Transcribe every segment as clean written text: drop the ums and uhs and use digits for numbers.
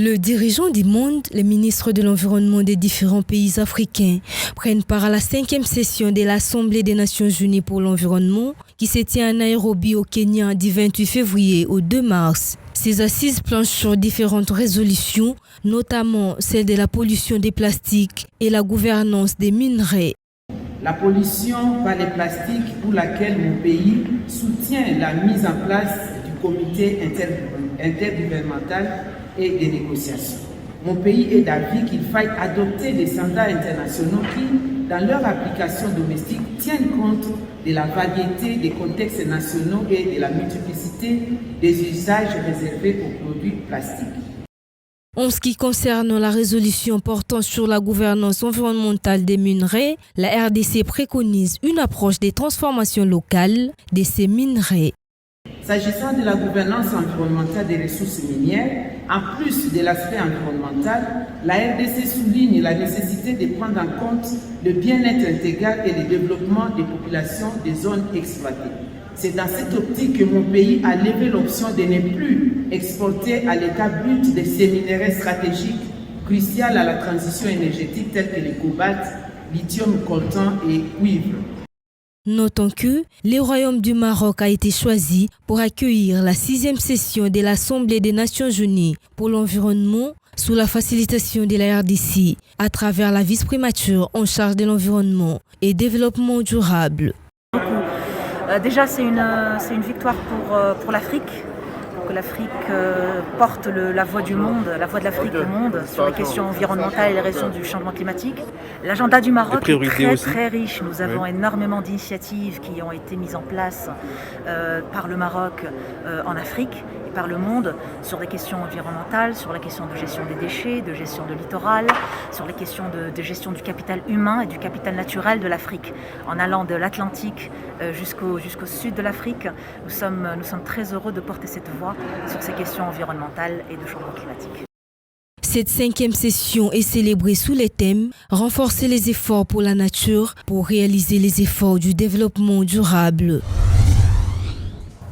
Le dirigeant du monde, les ministres de l'Environnement des différents pays africains, prennent part à la 5e session de l'Assemblée des Nations Unies pour l'environnement qui se tient à Nairobi au Kenya du 28 février au 2 mars. Ces assises planchent sur différentes résolutions, notamment celle de la pollution des plastiques et la gouvernance des minerais. La pollution par les plastiques pour laquelle mon pays soutient la mise en place du comité intergouvernemental et des négociations. Mon pays est d'avis qu'il faille adopter des standards internationaux qui, dans leur application domestique, tiennent compte de la variété des contextes nationaux et de la multiplicité des usages réservés aux produits plastiques. En ce qui concerne la résolution portant sur la gouvernance environnementale des minerais, la RDC préconise une approche des transformations locales de ces minerais. S'agissant de la gouvernance environnementale des ressources minières, en plus de l'aspect environnemental, la RDC souligne la nécessité de prendre en compte le bien-être intégral et le développement des populations des zones exploitées. C'est dans cette optique que mon pays a levé l'option de ne plus exporter à l'état brut de ces minerais stratégiques cruciaux à la transition énergétique tels que le cobalt, lithium, coltan et cuivre. Notons que le Royaume du Maroc a été choisi pour accueillir la 6e session de l'Assemblée des Nations Unies pour l'environnement sous la facilitation de la RDC à travers la vice-primature en charge de l'environnement et développement durable. Déjà, c'est une victoire pour l'Afrique. Que l'Afrique porte la voix du monde, la voix de l'Afrique au monde sur les questions environnementales et les raisons du changement climatique. L'agenda du Maroc est très riche. Nous avons énormément d'initiatives qui ont été mises en place par le Maroc en Afrique et par le monde sur les questions environnementales, sur la question de gestion des déchets, de gestion de littoral, sur les questions de gestion du capital humain et du capital naturel de l'Afrique. En allant de l'Atlantique jusqu'au sud de l'Afrique, nous sommes très heureux de porter cette voix sur ces questions environnementales et de changement climatique. Cette 5e session est célébrée sous les thèmes « Renforcer les efforts pour la nature pour réaliser les efforts du développement durable ».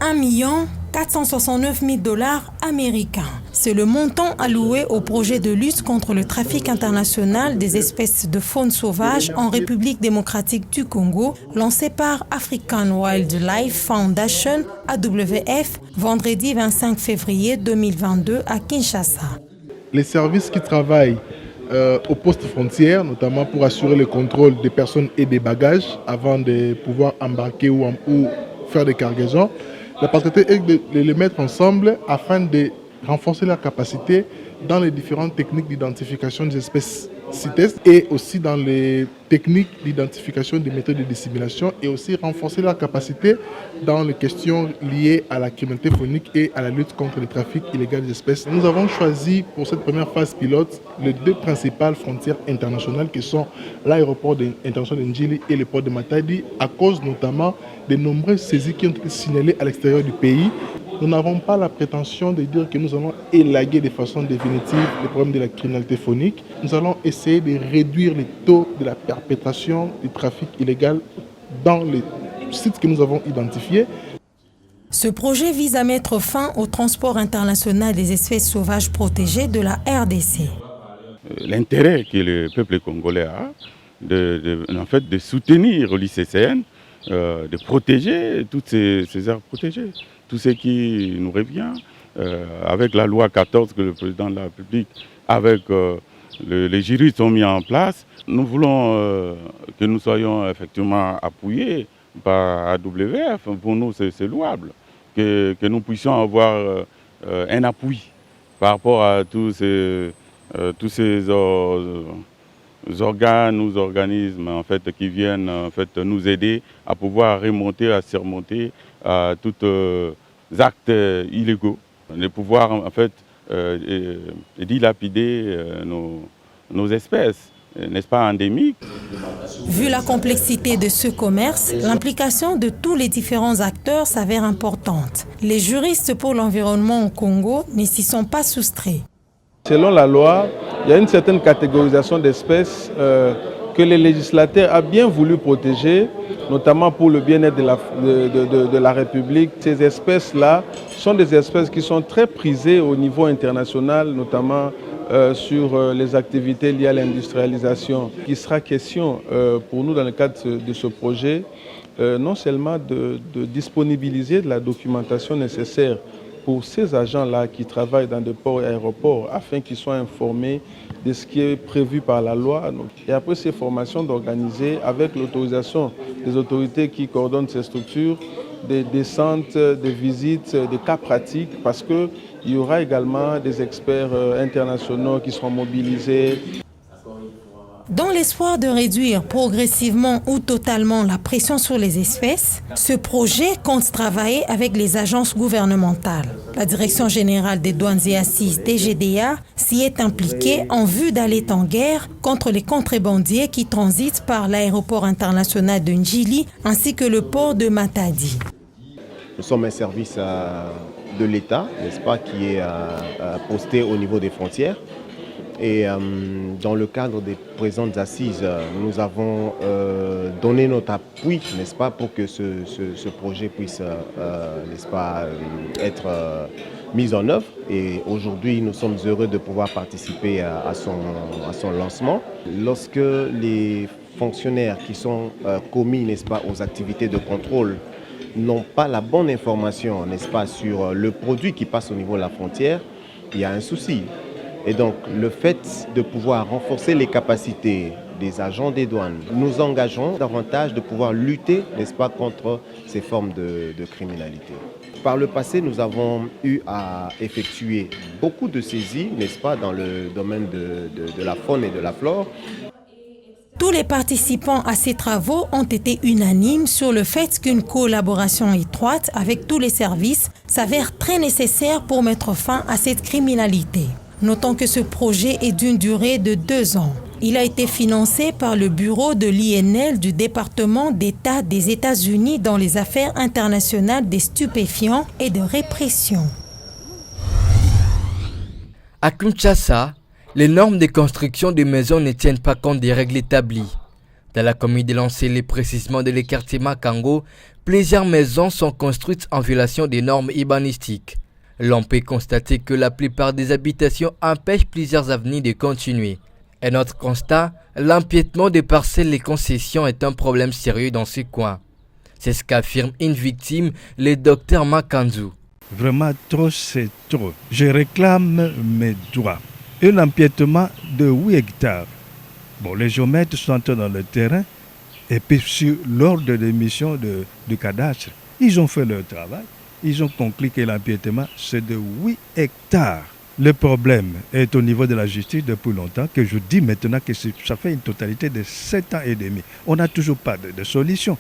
1 469 000 $ américains. C'est le montant alloué au projet de lutte contre le trafic international des espèces de faune sauvage en République démocratique du Congo, lancé par African Wildlife Foundation, AWF, vendredi 25 février 2022 à Kinshasa. Les services qui travaillent aux postes frontières, notamment pour assurer le contrôle des personnes et des bagages avant de pouvoir embarquer ou faire des cargaisons. La particularité est de les mettre ensemble afin de renforcer leur capacité dans les différentes techniques d'identification des espèces CITES et aussi dans les techniques d'identification des méthodes de dissémination et aussi renforcer leur capacité dans les questions liées à la criminalité faunique et à la lutte contre le trafic illégal des espèces. Nous avons choisi pour cette première phase pilote les 2 principales frontières internationales qui sont l'aéroport international de Njili et le port de Matadi à cause notamment des nombreuses saisies qui ont été signalées à l'extérieur du pays. Nous n'avons pas la prétention de dire que nous allons élaguer de façon définitive les problèmes de la criminalité faunique. Nous allons essayer de réduire les taux de la perpétration du trafic illégal dans les sites que nous avons identifiés. Ce projet vise à mettre fin au transport international des espèces sauvages protégées de la RDC. L'intérêt que le peuple congolais a en fait, de soutenir l'ICCN, de protéger toutes ces aires protégées. Tout ce qui nous revient avec la loi 14 que le président de la République, avec les juristes ont mis en place. Nous voulons que nous soyons effectivement appuyés par AWF. Pour nous, c'est louable que nous puissions avoir un appui par rapport à tous ces organes ou organismes en fait, qui viennent en fait, nous aider à pouvoir remonter, à surmonter à tous actes illégaux, de pouvoir en fait dilapider nos espèces, n'est-ce pas, endémiques. Vu la complexité de ce commerce, l'implication de tous les différents acteurs s'avère importante. Les juristes pour l'environnement au Congo ne s'y sont pas soustraits. Selon la loi, il y a une certaine catégorisation d'espèces que le législateur a bien voulu protéger, notamment pour le bien-être de la République. Ces espèces-là sont des espèces qui sont très prisées au niveau international, notamment sur les activités liées à l'industrialisation. Il sera question pour nous dans le cadre de ce projet, non seulement de disponibiliser de la documentation nécessaire pour ces agents-là qui travaillent dans des ports et aéroports afin qu'ils soient informés de ce qui est prévu par la loi. Et après ces formations, d'organiser avec l'autorisation des autorités qui coordonnent ces structures, des descentes, des visites, des cas pratiques, parce qu'il y aura également des experts internationaux qui seront mobilisés. Dans l'espoir de réduire progressivement ou totalement la pression sur les espèces, ce projet compte travailler avec les agences gouvernementales. La Direction générale des douanes et assises DGDA s'y est impliquée en vue d'aller en guerre contre les contrebandiers qui transitent par l'aéroport international de Njili ainsi que le port de Matadi. Nous sommes un service de l'État, n'est-ce pas, qui est posté au niveau des frontières. Et dans le cadre des présentes assises, nous avons donné notre appui, n'est-ce pas, pour que ce projet puisse, n'est-ce pas, être mis en œuvre. Et aujourd'hui, nous sommes heureux de pouvoir participer à son lancement. Lorsque les fonctionnaires qui sont commis, n'est-ce pas, aux activités de contrôle n'ont pas la bonne information, n'est-ce pas, sur le produit qui passe au niveau de la frontière, il y a un souci. Et donc, le fait de pouvoir renforcer les capacités des agents des douanes, nous engageons davantage de pouvoir lutter, n'est-ce pas, contre ces formes de criminalité. Par le passé, nous avons eu à effectuer beaucoup de saisies, n'est-ce pas, dans le domaine de la faune et de la flore. Tous les participants à ces travaux ont été unanimes sur le fait qu'une collaboration étroite avec tous les services s'avère très nécessaire pour mettre fin à cette criminalité. Notons que ce projet est d'une durée de 2 ans. Il a été financé par le bureau de l'INL du département d'État des États-Unis dans les affaires internationales des stupéfiants et de répression. À Kinshasa, les normes de construction des maisons ne tiennent pas compte des règles établies. Dans la commune de Lancélé, précisément de l'équartier Makango, plusieurs maisons sont construites en violation des normes urbanistiques. L'on peut constater que la plupart des habitations empêchent plusieurs avenues de continuer. Un autre constat, l'empiètement des parcelles et concessions est un problème sérieux dans ce coin. C'est ce qu'affirme une victime, le docteur Makanzu. Vraiment trop, c'est trop. Je réclame mes droits. Un empiètement de 8 hectares. Bon, les géomètres sont entrés dans le terrain et puis sur l'ordre de l'émission du cadastre, ils ont fait leur travail. Ils ont conclu que l'empiètement, c'est de 8 hectares. Le problème est au niveau de la justice depuis longtemps, que je dis maintenant que ça fait une totalité de 7 ans et demi. On n'a toujours pas de solution.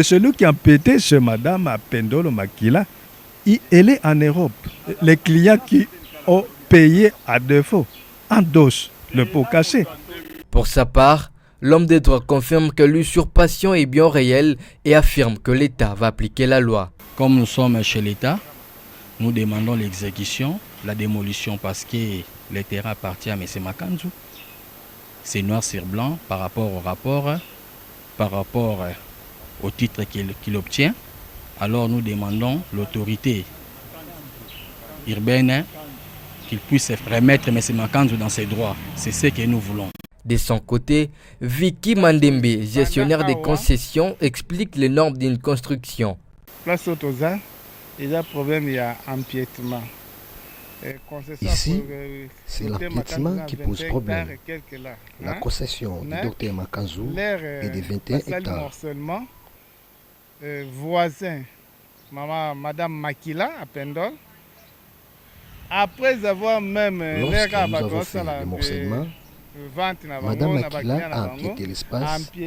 Celui qui a empiété, c'est Madame Pendolo Makila. Elle est en Europe. Les clients qui ont payé à défaut endossent le pot cassé. Pour sa part, l'homme des droits confirme que l'usurpation est bien réelle et affirme que l'État va appliquer la loi. Comme nous sommes chez l'État, nous demandons l'exécution, la démolition parce que le terrain appartient à M. Makanzu. C'est noir sur blanc par rapport au rapport, par rapport au titre qu'il obtient. Alors nous demandons l'autorité urbaine qu'il puisse remettre M. Makanzu dans ses droits. C'est ce que nous voulons. De son côté, Vicky Mandembe, gestionnaire des concessions, explique les normes d'une construction. Place Otoza, il y a un problème, il y a empiètement. Ici, c'est l'empiètement qui pose problème. La concession du docteur Makanzu est de 21 hectares. Voisin, Madame Makila à Pendol, après avoir même lorsque nous avons fait le morcellement, Madame Makila a empiété l'espace de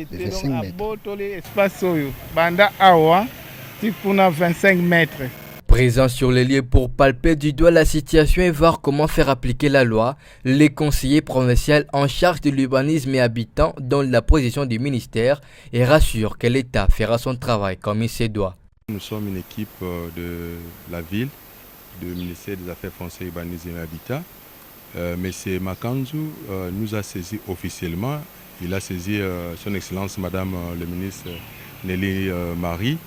25 mètres. Présent sur les lieux pour palper du doigt la situation et voir comment faire appliquer la loi, les conseillers provinciaux en charge de l'urbanisme et habitants donnent la position du ministère et rassurent que l'État fera son travail comme il se doit. Nous sommes une équipe de la ville, du ministère des Affaires foncières, urbanisme et habitat. M. Makanzu nous a saisi officiellement il a saisi son Excellence Madame le ministre Nelly Marie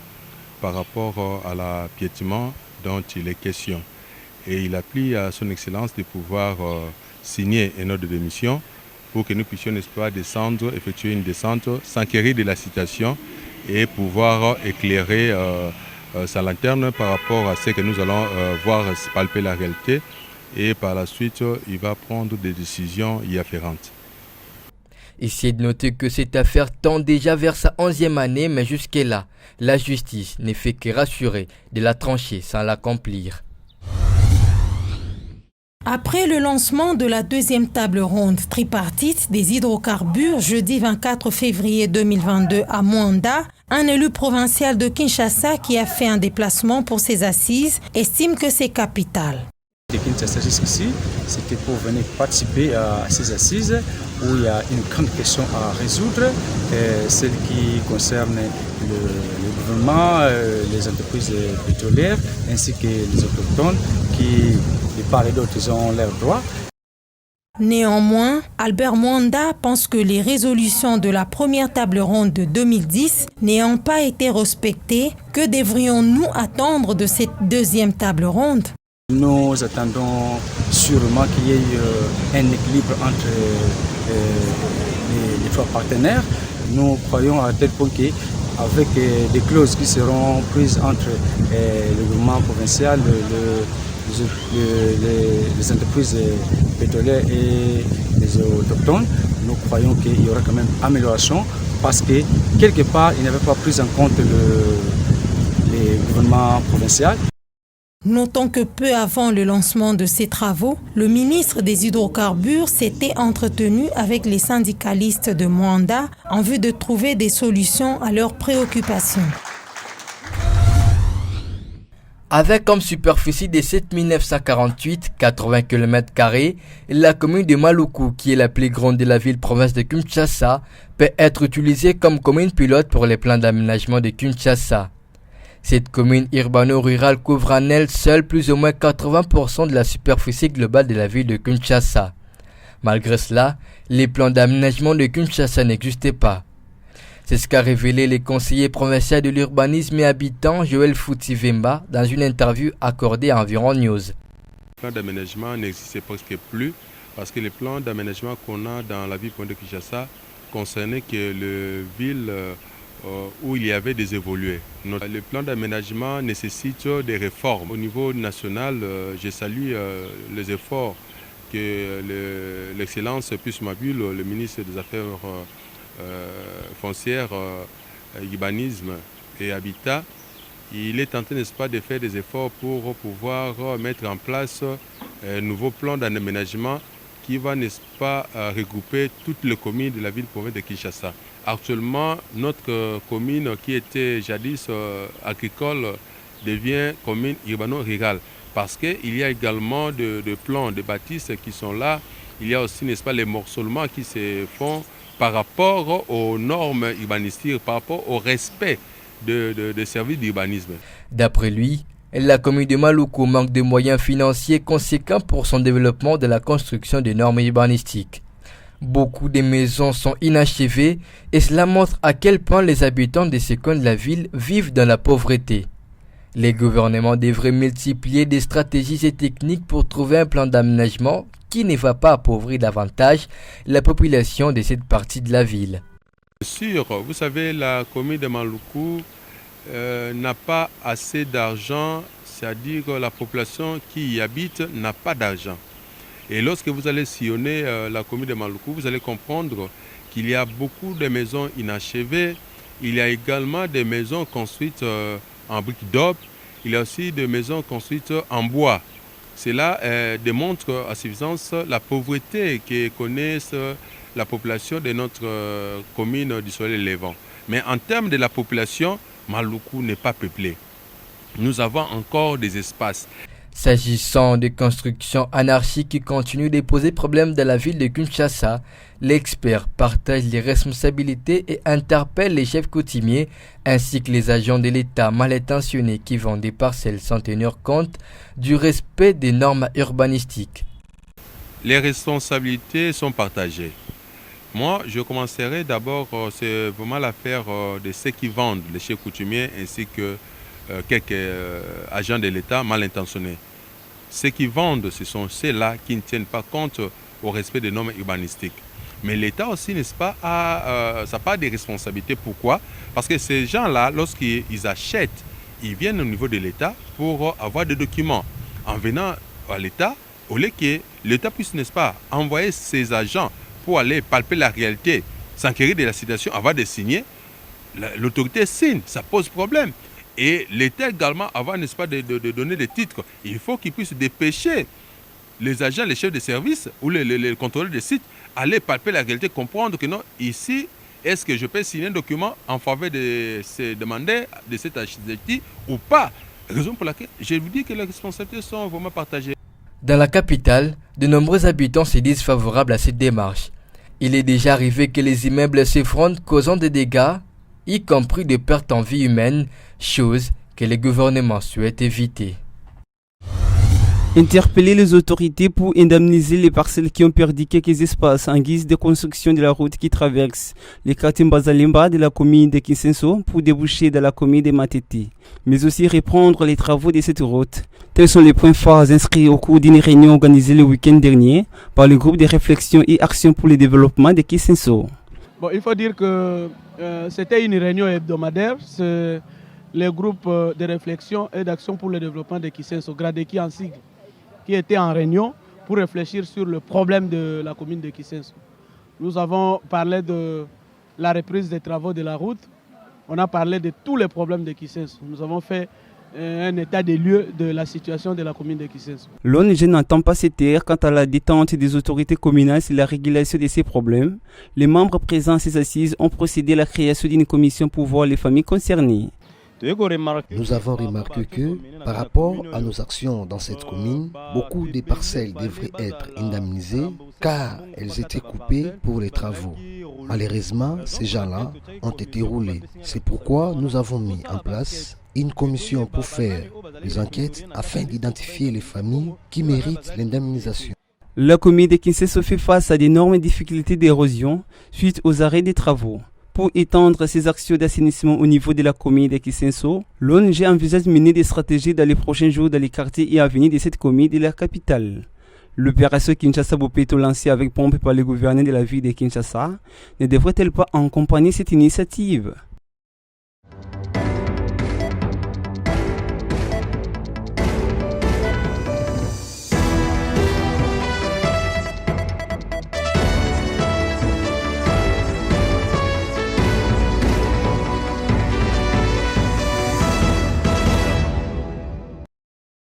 par rapport à l'appiétement dont il est question. Et il a pris à son Excellence de pouvoir signer une note de démission pour que nous puissions, n'est-ce pas, descendre, effectuer une descente, s'enquérir de la situation et pouvoir éclairer sa lanterne par rapport à ce que nous allons voir palper la réalité. Et par la suite, il va prendre des décisions y afférentes. Ici est de noter que cette affaire tend déjà vers sa 11e année, mais jusque-là, la justice ne fait que rassurer de la trancher sans l'accomplir. Après le lancement de la deuxième table ronde tripartite des hydrocarbures jeudi 24 février 2022 à Mwanda, un élu provincial de Kinshasa qui a fait un déplacement pour ses assises estime que c'est capital. De Kinshasa jusqu'ici, c'était pour venir participer à ces assises où il y a une grande question à résoudre, celle qui concerne le gouvernement, les entreprises pétrolières ainsi que les autochtones qui, de part et d'autre, ils ont leurs droits. Néanmoins, Albert Mwanda pense que les résolutions de la première table ronde de 2010 n'ayant pas été respectées, que devrions-nous attendre de cette deuxième table ronde? Nous attendons sûrement qu'il y ait un équilibre entre les trois partenaires. Nous croyons à tel point qu'avec des clauses qui seront prises entre le gouvernement provincial, les entreprises pétrolières et les autochtones, nous croyons qu'il y aura quand même amélioration parce que quelque part, il n'avait pas pris en compte le gouvernement provincial. Notons que peu avant le lancement de ces travaux, le ministre des Hydrocarbures s'était entretenu avec les syndicalistes de Mwanda en vue de trouver des solutions à leurs préoccupations. Avec comme superficie de 7948, 80 km², la commune de Maluku, qui est la plus grande de la ville-province de Kinshasa, peut être utilisée comme commune pilote pour les plans d'aménagement de Kinshasa. Cette commune urbano-rurale couvre en elle seule plus ou moins 80% de la superficie globale de la ville de Kinshasa. Malgré cela, les plans d'aménagement de Kinshasa n'existaient pas. C'est ce qu'a révélé le conseiller provincial de l'urbanisme et habitant Joël Foutivemba dans une interview accordée à Environ News. Le plan d'aménagement n'existait presque plus parce que les plans d'aménagement qu'on a dans la ville de Kinshasa concernaient que les villes où il y avait des évolués. Le plan d'aménagement nécessite des réformes. Au niveau national, je salue les efforts que l'excellence Pius Mabule, le ministre des Affaires foncières, urbanisme et habitat, il est en train, n'est-ce pas, de faire des efforts pour pouvoir mettre en place un nouveau plan d'aménagement qui va, n'est-ce pas, regrouper toutes les communes de la ville-province de Kinshasa. Actuellement, notre commune qui était jadis agricole devient commune urbano-rurale parce qu'il y a également de plans de bâtisses qui sont là. Il y a aussi, n'est-ce pas, les morcellements qui se font par rapport aux normes urbanistiques, par rapport au respect des services d'urbanisme. D'après lui, la commune de Maluku manque de moyens financiers conséquents pour son développement de la construction des normes urbanistiques. Beaucoup de maisons sont inachevées et cela montre à quel point les habitants de ces coins de la ville vivent dans la pauvreté. Les gouvernements devraient multiplier des stratégies et techniques pour trouver un plan d'aménagement qui ne va pas appauvrir davantage la population de cette partie de la ville. Bien sûr, vous savez, la commune de Maluku n'a pas assez d'argent, c'est-à-dire que la population qui y habite n'a pas d'argent. Et lorsque vous allez sillonner la commune de Maluku, vous allez comprendre qu'il y a beaucoup de maisons inachevées. Il y a également des maisons construites en briques d'aube. Il y a aussi des maisons construites en bois. Cela démontre à suffisance la pauvreté que connaissent la population de notre commune du Soleil Levant. Mais en termes de la population, Maluku n'est pas peuplé. Nous avons encore des espaces. S'agissant des constructions anarchiques qui continuent de poser problème dans la ville de Kinshasa, l'expert partage les responsabilités et interpelle les chefs coutumiers ainsi que les agents de l'État mal intentionnés qui vendent des parcelles sans tenir compte du respect des normes urbanistiques. Les responsabilités sont partagées. Moi, je commencerai d'abord, c'est vraiment l'affaire de ceux qui vendent les chefs coutumiers ainsi que quelques agents de l'État mal intentionnés. Ceux qui vendent, ce sont ceux-là qui ne tiennent pas compte au respect des normes urbanistiques. Mais l'État aussi, n'est-ce pas, ça n'a pas de responsabilités. Pourquoi? Parce que ces gens-là, lorsqu'ils achètent, ils viennent au niveau de l'État pour avoir des documents. En venant à l'État, au lieu que l'État puisse, n'est-ce pas, envoyer ses agents pour aller palper la réalité, s'enquérir de la situation avant de signer, l'autorité signe, ça pose problème. Et l'État également, avant, n'est-ce pas, de donner des titres, il faut qu'il puisse dépêcher les agents, les chefs de service ou les contrôleurs de sites, aller palper la réalité, comprendre que non, ici, est-ce que je peux signer un document en faveur de ces demandeurs, de cet architecte ou pas? Raison pour laquelle je vous dis que les responsabilités sont vraiment partagées. Dans la capitale, de nombreux habitants se disent favorables à cette démarche. Il est déjà arrivé que les immeubles s'effondrent, causant des dégâts, y compris des pertes en vie humaine, chose que les gouvernements souhaitent éviter. Interpeller les autorités pour indemniser les parcelles qui ont perdu quelques espaces en guise de construction de la route qui traverse les quartiers Mbazalemba de la commune de Kisenso pour déboucher dans la commune de Matete, mais aussi reprendre les travaux de cette route. Tels sont les points forts inscrits au cours d'une réunion organisée le week-end dernier par le groupe de réflexion et action pour le développement de Kisenso. Bon, il faut dire que c'était une réunion hebdomadaire. C'est le groupe de réflexion et d'action pour le développement de Kisenso, Gradeki en sigle, qui était en réunion pour réfléchir sur le problème de la commune de Kisenso. Nous avons parlé de la reprise des travaux de la route. On a parlé de tous les problèmes de Kisenso. Nous avons fait un état des lieux de la situation de la commune de Kisenso. L'ONG n'entend pas se taire quant à la détente des autorités communales sur la régulation de ces problèmes. Les membres présents à ces assises ont procédé à la création d'une commission pour voir les familles concernées. Nous avons remarqué que, par rapport à nos actions dans cette commune, beaucoup de parcelles devraient être indemnisées car elles étaient coupées pour les travaux. Malheureusement, ces gens-là ont été roulés. C'est pourquoi nous avons mis en place une commission pour faire des enquêtes afin d'identifier les familles qui méritent l'indemnisation. La commune de Kisenso fait face à d'énormes difficultés d'érosion suite aux arrêts des travaux. Pour étendre ses actions d'assainissement au niveau de la commune de Kisenso, l'ONG envisage de mener des stratégies dans les prochains jours dans les quartiers et avenues de cette commune de la capitale. L'opération Kinshasa Bopeto lancée avec pompe par le gouverneur de la ville de Kinshasa ne devrait-elle pas accompagner cette initiative?